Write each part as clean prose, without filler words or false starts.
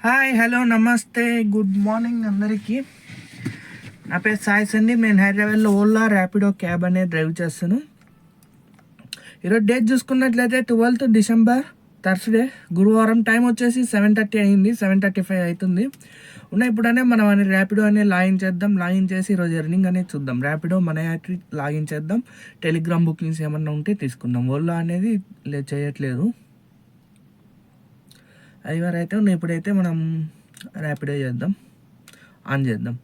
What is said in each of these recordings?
Hi, hello, నమస్తే, good morning అందరికీ. నా పేరు సాయి సండి. నేను హైదరాబాద్లో ఓలా ర్యాపిడో క్యాబ్ అనేది డ్రైవ్ చేస్తాను. ఈరోజు డేట్ చూసుకున్నట్లయితే 12th December, థర్స్డే, గురువారం. టైం వచ్చేసి 7:30 అయింది, 7:35 అవుతుంది. ఇప్పుడనే మనం ర్యాపిడో అనేది లాగిన్ చేసి ఈరోజు ఎర్నింగ్ అనేది చూద్దాం. ర్యాపిడో మన యాక్టివ్ లాగిన్ చేద్దాం. టెలిగ్రామ్ బుకింగ్స్ ఏమన్నా ఉంటే తీసుకుందాం. ఓలా అనేది చేయట్లేదు. అది వరైతే ఇప్పుడైతే మనం ర్యాపిడో చేద్దాం, ఆన్ చేద్దాం.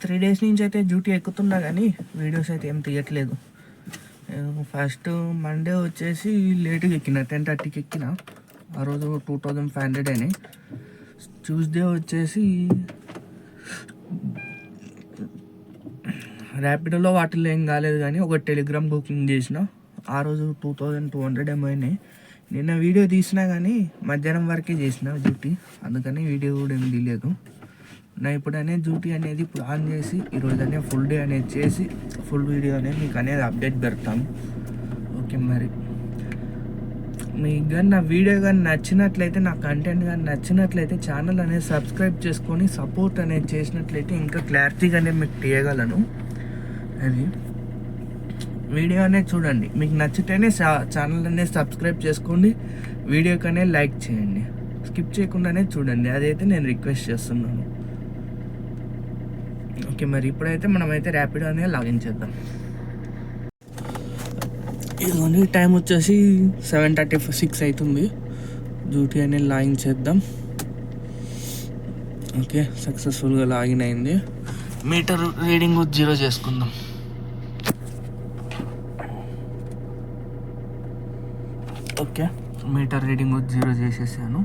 త్రీ డేస్ నుంచి అయితే డ్యూటీ ఎక్కుతున్నా కానీ వీడియోస్ అయితే ఏం తీయట్లేదు. ఫస్ట్ మండే వచ్చేసి లేట్గా ఎక్కిన, 10:30కి ఎక్కిన. ఆ రోజు 2500 అయినాయి. ట్యూస్డే వచ్చేసి ర్యాపిడోలో వాటిల్లో ఏం కాలేదు కానీ ఒక టెలిగ్రామ్ బుకింగ్ చేసిన. ఆ రోజు 2200 ఏమో అయినాయి. నిన్న వీడియో తీసినా కానీ మధ్యాహ్నం వరకే చేసిన డ్యూటీ, అందుకని వీడియో కూడా ఏం తీయలేదు. నా ఇప్పుడు అనేది డ్యూటీ అనేది ఇప్పుడు ఆన్ చేసి ఈరోజు అనేది ఫుల్ డే అనేది చేసి ఫుల్ వీడియో అనేది మీకు అనేది అప్డేట్ పెడతాను. ఓకే, మరి మీకు కానీ నా వీడియో కానీ నచ్చినట్లయితే, నా కంటెంట్ కానీ నచ్చినట్లయితే ఛానల్ అనేది సబ్స్క్రైబ్ చేసుకొని సపోర్ట్ అనేది చేసినట్లయితే ఇంకా క్లారిటీగా అనేది మీకు తీయగలను. అది వీడియో అనేది చూడండి, మీకు నచ్చితేనే ఛానల్ అనేది సబ్స్క్రైబ్ చేసుకోండి, వీడియోకి అనేది లైక్ చేయండి, స్కిప్ చేయకుండానే చూడండి. అదైతే నేను రిక్వెస్ట్ చేస్తున్నాను. ఓకే, మరి ఇప్పుడైతే మనమైతే ర్యాపిడో అనేది లాగిన్ చేద్దాం. ఇదిగోండి, టైం వచ్చేసి 7:36 అవుతుంది. డ్యూటీ అనేది లాగిన్ చేద్దాం. ఓకే, సక్సెస్ఫుల్గా లాగిన్ అయింది. మీటర్ రీడింగ్ 0 చేసుకుందాం. ఓకే, మీటర్ రీడింగ్ 0 చేసేసాను.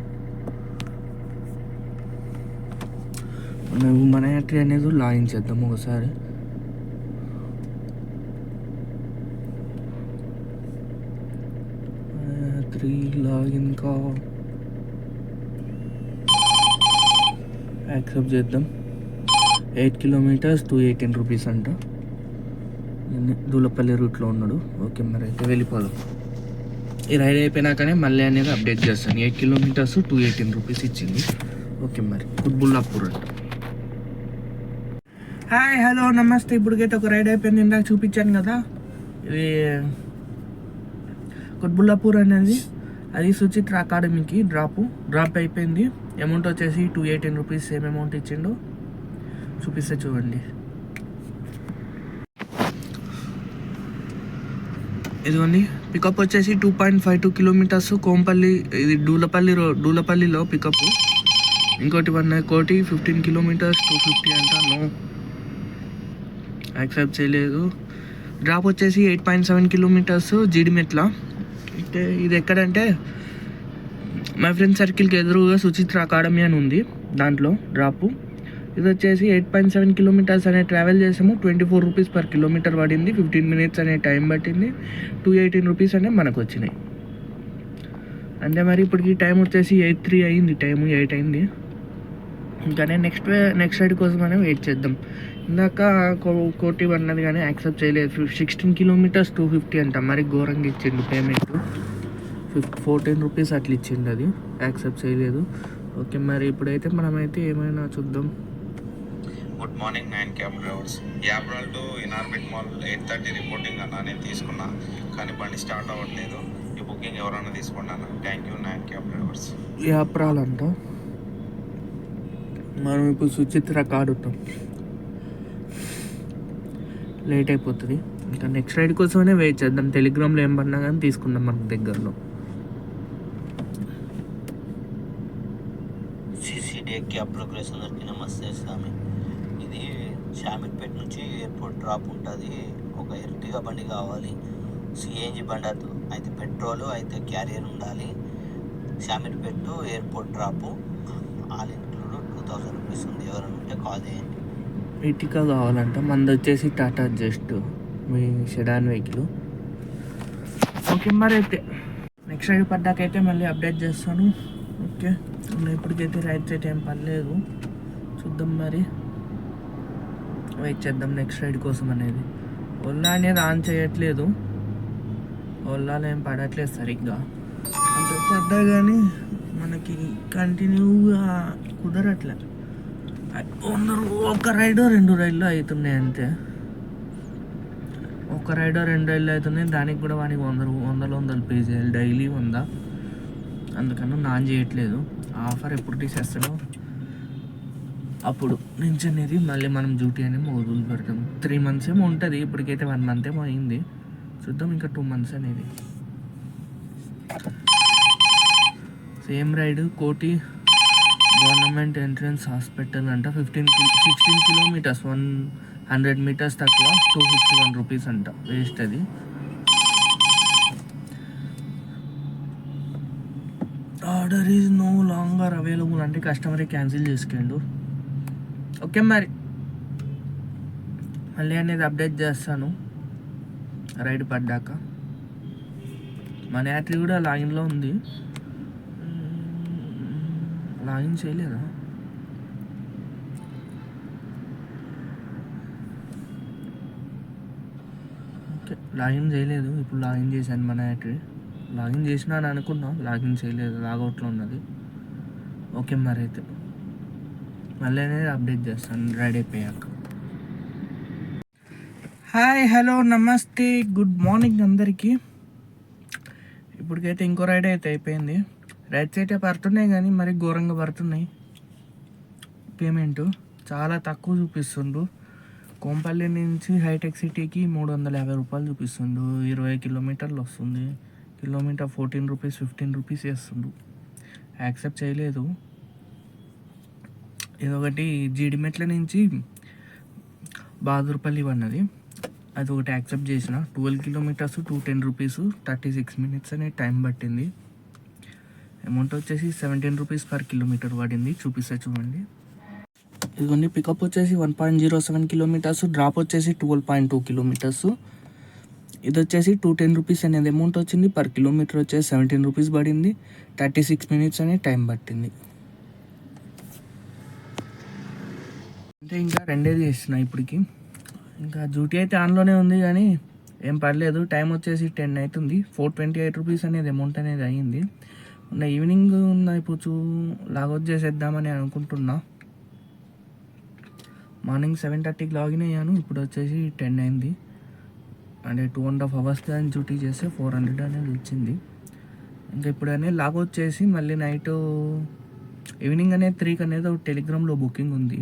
మేము మన ఎంట్రీ అనేది లాగిన్ చేద్దాం ఒకసారి. లాగిన్ యాక్సెప్ట్ చేద్దాం. 8 kilometers 218 rupees అంట. దూలపల్లి రూట్లో ఉన్నాడు. ఓకే, మరి అయితే వెళ్ళిపోదాం. ఈ రైడ్ అయిపోయినాకనే మళ్ళీ అనేది అప్డేట్ చేస్తాను. 8 kilometers 218 rupees ఇచ్చింది. ఓకే, మరి కుత్బుల్లాపూర్ అంట. హాయ్, హలో, నమస్తే. ఇప్పటికైతే ఒక రైడ్ అయిపోయింది. ఇందాక చూపించాను కదా, ఇది కుత్బుల్లాపూర్ అనేది. అది సుచిత్ర అకాడమీకి డ్రాప్ అయిపోయింది. అమౌంట్ వచ్చేసి 218 rupees. సేమ్ అమౌంట్ ఇచ్చిండు, చూపిస్తే చూడండి. ఇదిగోండి, పికప్ వచ్చేసి 2.52 kilometers కోంపల్లి. ఇది డూలపల్లిలో పికప్. ఇంకోటి 15 kilometers 250 అంట. నో, యాక్సెప్ట్ చేయలేదు. డ్రాప్ వచ్చేసి 8.7 kilometers జీడిమెట్ల. అంటే ఇది ఎక్కడంటే మై ఫ్రెండ్ సర్కిల్కి ఎదురుగా సుచిత్ర అకాడమీ అని ఉంది, దాంట్లో డ్రాపు. ఇది వచ్చేసి 8.7 kilometers అనే ట్రావెల్ చేసాము. 24 rupees per kilometer పడింది. 15 minutes అనే టైం పట్టింది. 218 rupees అనే మనకు వచ్చినాయి. అంటే మరి ఇప్పటికి టైం వచ్చేసి 8:03 అయింది. టైము 8 అయింది. ఇంకా నేను నెక్స్ట్ రైడ్ కోసం అనే వెయిట్ చేద్దాం. ఇందాక కోటి అన్నది కానీ యాక్సెప్ట్ చేయలేదు. 16 kilometers 250 అంట. మరి ఘోరంగా ఇచ్చిండు పేమెంట్. 14 rupees అట్లా ఇచ్చిండు, అది యాక్సెప్ట్ చేయలేదు. ఓకే, మరి ఇప్పుడైతే మనమైతే ఏమైనా చూద్దాం. Good morning 9 cab drivers. యాబ్రాల్ టు ఇనార్బిట్ మాల్ 8:30 రిపోర్టింగ్ అన్నా. నేను తీసుకున్నా కానీ బండి స్టార్ట్ అవ్వట్లేదు. ఈ బుకింగ్ ఎవరైనా తీసుకోండి అన్న. Thank you 9 cab drivers. యాబ్రాల్ అంట. మనం ఇప్పుడు సుచిత్ర కాడుతాం, లేట్ అయిపోతుంది. ఇంకా నెక్స్ట్ రైడ్ కోసమే వెయిట్ చేద్దాం. టెలిగ్రామ్లో ఏం పడినా కానీ తీసుకుందాం మనకు దగ్గరలో. సిసిడి క్యాబ్ ప్రోగ్రెస్ అందరికీ నమస్తే స్వామి. ఇది షామీర్పేట నుంచి ఎయిర్పోర్ట్ డ్రాప్ ఉంటుంది. ఒక ఎర్టిగా బండి కావాలి, సిఎన్జి బండి వద్దు. అయితే పెట్రోలు అయితే క్యారియర్ ఉండాలి. Shamirpet to airport drop, all include 2000 rupees ఉంది. ఎవరైనా ఉంటే కాల్ చేయండి. ఎర్టిగా కావాలంట. మనది వచ్చేసి టాటా జస్ట్, మీ సెడాన్ వెహికల్. ఓకే, మరి అయితే నెక్స్ట్ రైడ్ పడ్డాకైతే మళ్ళీ అప్డేట్ చేస్తాను. ఓకే, ఇప్పటికైతే రైడ్స్ అయితే ఏం పర్లేదు, చూద్దాం. మరి వెయిట్ చేద్దాం నెక్స్ట్ రైడ్ కోసం అనేది. ఓలా అనేది ఆన్ చేయట్లేదు. ఓలాలో ఏం పడట్లేదు సరిగ్గా, అంటే పడ్డా కానీ మనకి కంటిన్యూగా కుదరట్లే. ఒక రైడో 2 రైళ్ళు అవుతున్నాయి అంతే, ఒక రైడో 2 రైళ్ళు అవుతున్నాయి. దానికి కూడా వానికి 100 పే చేయాలి డైలీ 100. అందుకని నాన్ చేయట్లేదు. ఆఫర్ ఎప్పుడు తీసేస్తాడో అప్పుడు నుంచి అనేది మళ్ళీ మనం డ్యూటీ అనేది మొదలు పెడతాం. 3 months ఏమో ఉంటుంది, ఇప్పటికైతే 1 month ఏమో అయింది. చూద్దాం ఇంకా 2 months అనేది. సేమ్ రైడ్ కోటి గవర్నమెంట్ ఎంట్రన్స్ హాస్పిటల్ అంట. 16 kilometers, 100 meters తక్కువ, 251 rupees అంట. వేస్ట్ అది. Order is no longer available అంటే కస్టమరే క్యాన్సిల్ చేసుకుండు. ఓకే మరి మళ్ళీ అనేది అప్డేట్ చేస్తాను రైడ్ పడ్డాక. మన యాత్రి కూడా లాగిన్లో ఉంది, లాగిన్ చేయలేదా? ఓకే లాగిన్ చేయలేదు, ఇప్పుడు లాగిన్ చేశాను. మన యాత్రి లాగిన్ చేసినా అని అనుకున్నా, లాగిన్ చేయలేదు, లాగౌట్లో ఉన్నది. ఓకే మరి అయితే మళ్ళీ అనేది అప్డేట్ చేస్తాను రైడ్ అయిపోయాక. హాయ్ హలో నమస్తే గుడ్ మార్నింగ్ అందరికీ. ఇప్పటికైతే ఇంకో రైడ్ అయితే అయిపోయింది. రైడ్స్ అయితే పడుతున్నాయి కానీ మరి ఘోరంగా పడుతున్నాయి. పేమెంటు చాలా తక్కువ చూపిస్తుండు. కోంపల్లి నుంచి హైటెక్ సిటీకి 350 రూపాయలు చూపిస్తుండు. 20 kilometers వస్తుంది. కిలోమీటర్ 14 rupees 15 rupees చేస్తుండు. యాక్సెప్ట్ చేయలేదు. ఇదొకటి జీడిమెట్ల నుంచి బహదూర్పల్లి అన్నది, అది ఒకటి యాక్సెప్ట్ చేసిన. 12 kilometers 210 rupees 36 minutes అనే టైం పట్టింది. అమౌంట్ వచ్చేసి 17 rupees per kilometer పడింది. చూపిస్తా చూడండి. ఇదిగోండి పికప్ వచ్చేసి 1.07 kilometers, డ్రాప్ వచ్చేసి 12.2 kilometers. ఇది వచ్చేసి 210 rupees అనేది అమౌంట్ వచ్చింది. పర్ కిలోమీటర్ వచ్చేసి 17 rupees పడింది. 36 minutes అనే టైం పట్టింది. అంటే ఇంకా 2 చేసిన ఇప్పటికి. ఇంకా డ్యూటీ అయితే ఆన్లోనే ఉంది కానీ ఏం పర్లేదు. టైం వచ్చేసి 10 అవుతుంది. 428 rupees అనేది అమౌంట్ అనేది అయ్యింది. ఉన్న ఈవినింగ్ ఇప్పుడు లాగౌట్ చేసేద్దామని అనుకుంటున్నా. మార్నింగ్ 7:30కి లాగిన్ అయ్యాను. ఇప్పుడు వచ్చేసి 10 అయింది. అంటే 2.5 hours కానీ డ్యూటీ చేస్తే 400 అనేది వచ్చింది. ఇంకా ఇప్పుడు అనేది లాగౌట్ చేసి మళ్ళీ నైట్ ఈవినింగ్ అనేది 3కి అనేది ఒక టెలిగ్రామ్లో బుకింగ్ ఉంది.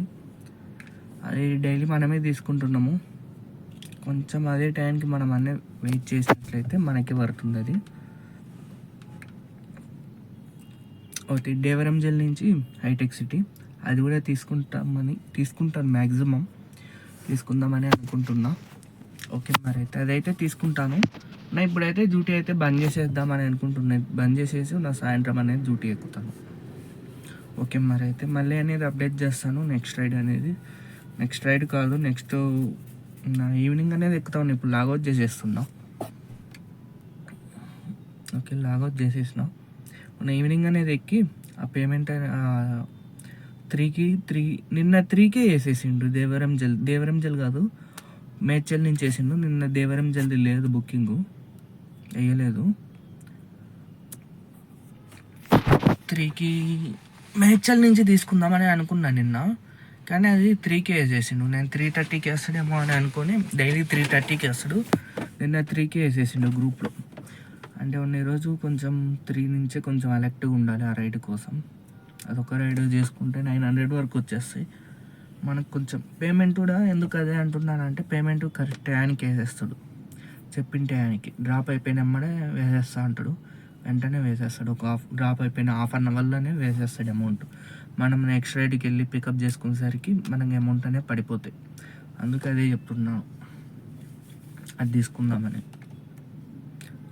అది డైలీ మనమే తీసుకుంటున్నాము. కొంచెం అదే టైంకి మనం అన్నీ వెయిట్ చేసినట్లయితే మనకి పడుతుంది. అది ఒకటి దేవరంజల్ నుంచి హైటెక్ సిటీ, అది కూడా తీసుకుంటాను మ్యాక్సిమం తీసుకుందామని అనుకుంటున్నా. ఓకే మరి అయితే అదైతే తీసుకుంటాను. నా ఇప్పుడైతే డ్యూటీ అయితే బంద్ చేసేద్దామని అనుకుంటున్నాను. బంద్ చేసేసి నా సాయంత్రం అనేది డ్యూటీ ఎక్కుతాను. ఓకే మరి అయితే మళ్ళీ అనేది అప్డేట్ చేస్తాను. నెక్స్ట్ రైడ్ కాదు, నెక్స్ట్ నా ఈవినింగ్ అనేది ఎక్కుతాను. ఇప్పుడు లాగౌట్ చేసేస్తున్నా. ఓకే లాగౌట్ చేసేసిన. నా ఈవినింగ్ అనేది ఎక్కి ఆ పేమెంట్ నిన్న 3కే వేసేసిండు. దేవరంజల్ కాదు, మేడ్చల్ నుంచి వేసిండు. నిన్న దేవరంజల్ది లేదు, బుకింగ్ వేయలేదు. 3కి మేడ్చల్ నుంచి తీసుకుందామని అనుకున్నాను నిన్న, కానీ అది 3కే వేసేసిండు. నేను 3:30కి వేస్తాడేమో అని అనుకొని డైలీ 3:30కి వేస్తాడు. నిన్న 3కే వేసేసిండు గ్రూప్లో. అంటే ఈరోజు కొంచెం 3 నుంచే కొంచెం అలర్ట్గా ఉండాలి ఆ రైడ్ కోసం. అదొక రైడ్ చేసుకుంటే 900 వరకు వచ్చేస్తాయి మనకు. కొంచెం పేమెంట్ కూడా ఎందుకు అదే అంటున్నానంటే పేమెంట్ కరెక్ట్ టయానికి వేసేస్తాడు. చెప్పిన టయానికి డ్రాప్ అయిపోయినమ్మడే వేసేస్తా అంటాడు. వెంటనే వేసేస్తాడు. డ్రాప్ అయిపోయిన హాఫ్ అన్ అవర్లోనే వేసేస్తాడు అమౌంట్. మనం నెక్స్ట్ రైడ్కి వెళ్ళి పికప్ చేసుకునేసరికి మనకి అమౌంట్ అనేది పడిపోతాయి. అందుకే అదే చెప్తున్నాను, అది తీసుకుందామని.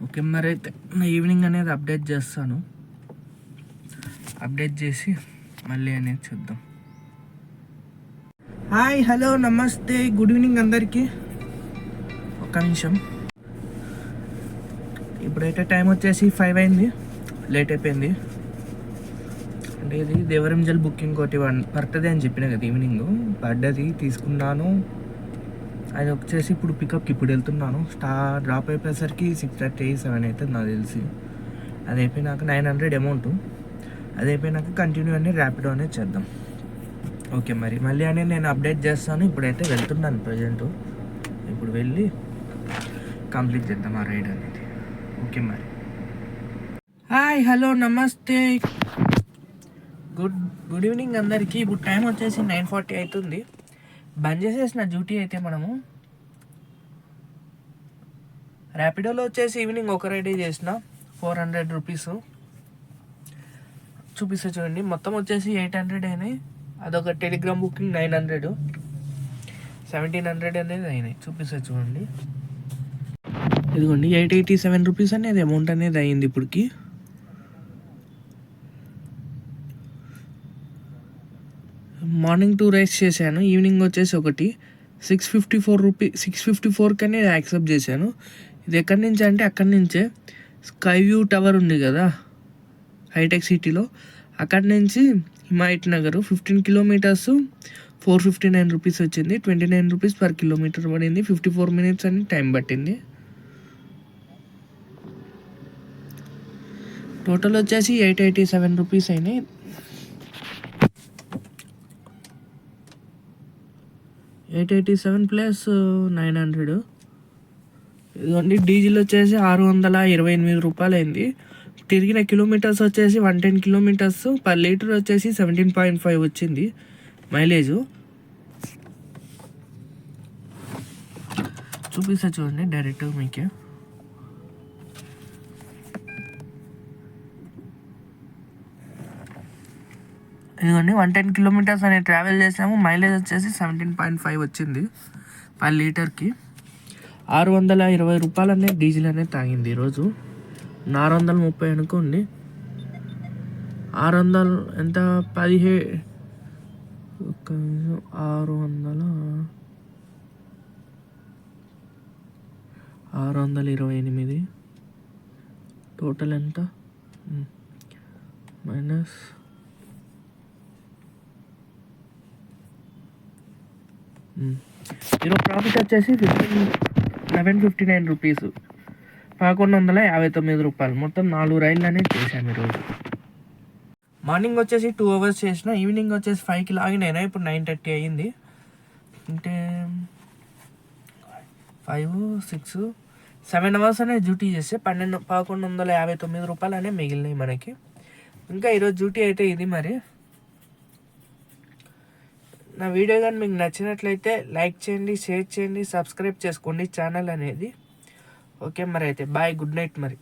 ఓకే మరి అయితే నా ఈవినింగ్ అనేది అప్డేట్ చేస్తాను. అప్డేట్ చేసి మళ్ళీ అనేది చూద్దాం. హాయ్ హలో నమస్తే గుడ్ ఈవినింగ్ అందరికీ. ఒక్క నిమిషం. ఇప్పుడైతే టైం వచ్చేసి 5 అయింది. లేట్ అయిపోయింది. అంటే ఇది దేవరంజల్ బుకింగ్ ఒకటి పడుతుంది అని చెప్పిన కదా ఈవినింగ్. పడ్డది తీసుకున్నాను. అది వచ్చేసి ఇప్పుడు పికప్కి ఇప్పుడు వెళ్తున్నాను. డ్రాప్ అయిపోయేసరికి 6:30 7 అవుతుంది నాకు తెలిసి. అది అయిపోయినాక 900 అమౌంట్. అది అయిపోయినాక కంటిన్యూ అనేది ర్యాపిడో అనేది చేద్దాం. ఓకే మరి మళ్ళీ అనేది నేను అప్డేట్ చేస్తాను. ఇప్పుడైతే వెళ్తున్నాను ప్రజెంట్. ఇప్పుడు వెళ్ళి కంప్లీట్ చేద్దాం ఆ రైడ్ అనేది. ఓకే మరి. హాయ్, హలో, నమస్తే, గుడ్ ఈవినింగ్ అందరికీ. ఇప్పుడు టైం వచ్చేసి 9:40 అవుతుంది. బంద్ చేసేసిన డ్యూటీ అయితే మనము ర్యాపిడోలో వచ్చేసి ఈవినింగ్ ఒక రైడే చేసిన 400 రూపీస్ చూపిస్తా చూడండి. మొత్తం వచ్చేసి 800 అయినాయి. అదొక టెలిగ్రామ్ బుకింగ్ 900, 1700 అనేది అయినాయి. చూపిస్తా చూడండి. ఇదిగోండి 887 రూపీస్ అనేది అమౌంట్ అనేది అయ్యింది ఇప్పటికి. మార్నింగ్ 2 రైడ్స్ చేశాను, ఈవినింగ్ వచ్చేసి ఒకటి. 654 అనేది యాక్సెప్ట్ చేశాను. ఇది ఎక్కడి నుంచి అంటే అక్కడి నుంచే స్కై వ్యూ టవర్ ఉంది కదా హైటెక్ సిటీలో, అక్కడి నుంచి హిమాయత్ నగర్ 15 కిలోమీటర్స్ 459 రూపీస్ వచ్చింది. 29 రూపీస్ పర్ కిలోమీటర్ పడింది. 54 మినిట్స్ అని టైం పట్టింది. టోటల్ వచ్చేసి 887 రూపీస్ అయినాయి. $887 ప్లస్ 900. ఇదిగోండి డీజిల్ వచ్చేసి 628 రూపాయలు అయింది. తిరిగిన కిలోమీటర్స్ వచ్చేసి 110 కిలోమీటర్స్. పర్ లీటర్ వచ్చేసి 17.5 వచ్చింది మైలేజ్. చూపిస్తా చూడండి డైరెక్ట్ మీకే. ఇదిగోండి 110 కిలోమీటర్స్ అనేది ట్రావెల్ చేసాము. మైలేజ్ వచ్చేసి 17.5 వచ్చింది పర్ లీటర్కి. 620 రూపాయలు అనేది డీజిల్ అనేది తాగింది ఈరోజు. 630 అనుకోండి. 600 ఎంత 628 టోటల్ ఎంత మైనస్ ఈరోజు ప్రాఫిట్ వచ్చేసి 1159 రూపీస్, 1159 రూపాయలు. మొత్తం 4 రైళ్ళు అనేది చేశాను ఈరోజు. మార్నింగ్ వచ్చేసి 2 అవర్స్ చేసిన, ఈవినింగ్ వచ్చేసి 5కి లాగిన్ అయినా. ఇప్పుడు 9:30 అయ్యింది. అంటే 5 6 7 అవర్స్ అనేది డ్యూటీ చేస్తే 1159 రూపాయలు అనేవి మిగిలినాయి మనకి. ఇంకా ఈరోజు డ్యూటీ అయితే ఇది మరి. నా వీడియో కానీ మీకు నచ్చినట్లయితే లైక్ చేయండి, షేర్ చేయండి, సబ్స్క్రైబ్ చేసుకోండి ఛానల్ అనేది. ఓకే మరి అయితే బాయ్, గుడ్ నైట్ మరి.